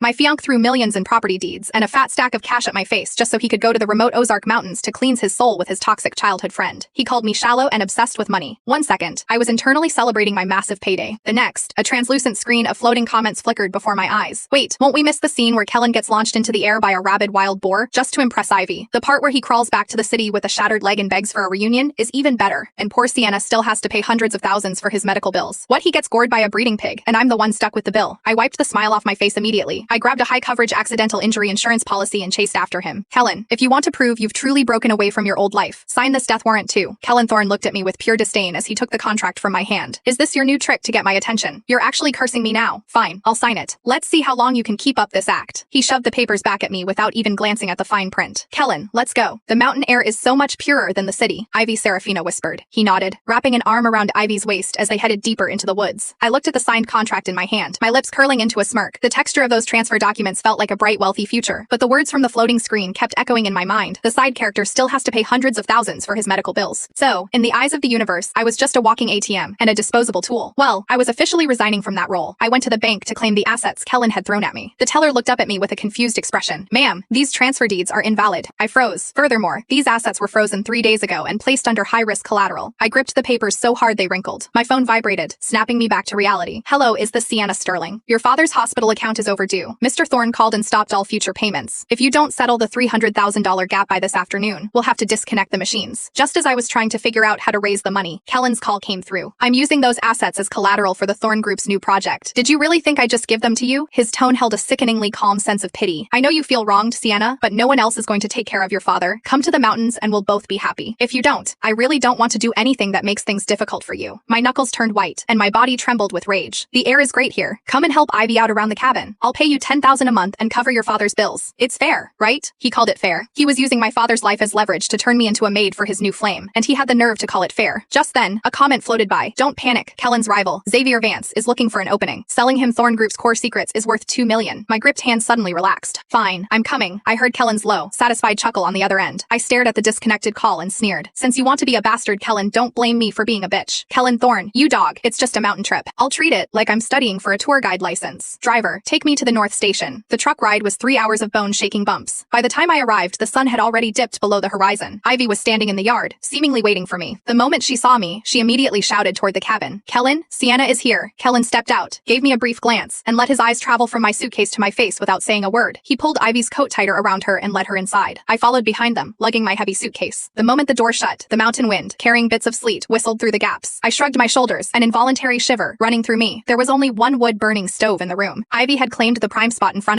My fiancé threw millions in property deeds and a fat stack of cash at my face just so he could go to the remote Ozark Mountains to cleanse his soul with his toxic childhood friend. He called me shallow and obsessed with money. 1 second, I was internally celebrating my massive payday. The next, a translucent screen of floating comments flickered before my eyes. Wait, won't we miss the scene where Kellen gets launched into the air by a rabid wild boar just to impress Ivy? The part where he crawls back to the city with a shattered leg and begs for a reunion is even better, and poor Sienna still has to pay hundreds of thousands for his medical bills. What, he gets gored by a breeding pig, and I'm the one stuck with the bill. I wiped the smile off my face immediately. I grabbed a high-coverage accidental injury insurance policy and chased after him. Kellen, if you want to prove you've truly broken away from your old life, sign this death warrant too. Kellen Thorne looked at me with pure disdain as he took the contract from my hand. Is this your new trick to get my attention? You're actually cursing me now. Fine, I'll sign it. Let's see how long you can keep up this act. He shoved the papers back at me without even glancing at the fine print. Kellen, let's go. The mountain air is so much purer than the city, Ivy Serafina whispered. He nodded, wrapping an arm around Ivy's waist as they headed deeper into the woods. I looked at the signed contract in my hand, my lips curling into a smirk. The texture of those transfer documents felt like a bright, wealthy future, but the words from the floating screen kept echoing in my mind. The side character still has to pay hundreds of thousands for his medical bills. So, in the eyes of the universe, I was just a walking ATM and a disposable tool. Well, I was officially resigning from that role. I went to the bank to claim the assets Kellen had thrown at me. The teller looked up at me with a confused expression. Ma'am, these transfer deeds are invalid. I froze. Furthermore, these assets were frozen 3 days ago and placed under high-risk collateral. I gripped the papers so hard they wrinkled. My phone vibrated, snapping me back to reality. Hello, is this Sienna Sterling? Your father's hospital account is overdue. Mr. Thorne called and stopped all future payments. If you don't settle the $300,000 gap by this afternoon, we'll have to disconnect the machines. Just as I was trying to figure out how to raise the money, Kellen's call came through. I'm using those assets as collateral for the Thorne Group's new project. Did you really think I'd just give them to you? His tone held a sickeningly calm sense of pity. I know you feel wronged, Sienna, but no one else is going to take care of your father. Come to the mountains and we'll both be happy. If you don't, I really don't want to do anything that makes things difficult for you. My knuckles turned white, and my body trembled with rage. The air is great here. Come and help Ivy out around the cabin. I'll pay you $10,000 a month and cover your father's bills. It's fair, right? He called it fair. He was using my father's life as leverage to turn me into a maid for his new flame, and he had the nerve to call it fair. Just then, a comment floated by. Don't panic. Kellen's rival, Xavier Vance, is looking for an opening. Selling him Thorne Group's core secrets is worth $2 million. My gripped hand suddenly relaxed. Fine, I'm coming. I heard Kellen's low, satisfied chuckle on the other end. I stared at the disconnected call and sneered. Since you want to be a bastard, Kellen, don't blame me for being a bitch. Kellen Thorne, you dog. It's just a mountain trip. I'll treat it like I'm studying for a tour guide license. Driver, take me to the North Station. The truck ride was 3 hours of bone-shaking bumps. By the time I arrived, the sun had already dipped below the horizon. Ivy was standing in the yard, seemingly waiting for me. The moment she saw me, she immediately shouted toward the cabin. Kellen, Sienna is here. Kellen stepped out, gave me a brief glance, and let his eyes travel from my suitcase to my face without saying a word. He pulled Ivy's coat tighter around her and led her inside. I followed behind them, lugging my heavy suitcase. The moment the door shut, the mountain wind, carrying bits of sleet, whistled through the gaps. I shrugged my shoulders, an involuntary shiver running through me. There was only one wood-burning stove in the room. Ivy had claimed the prime spot in front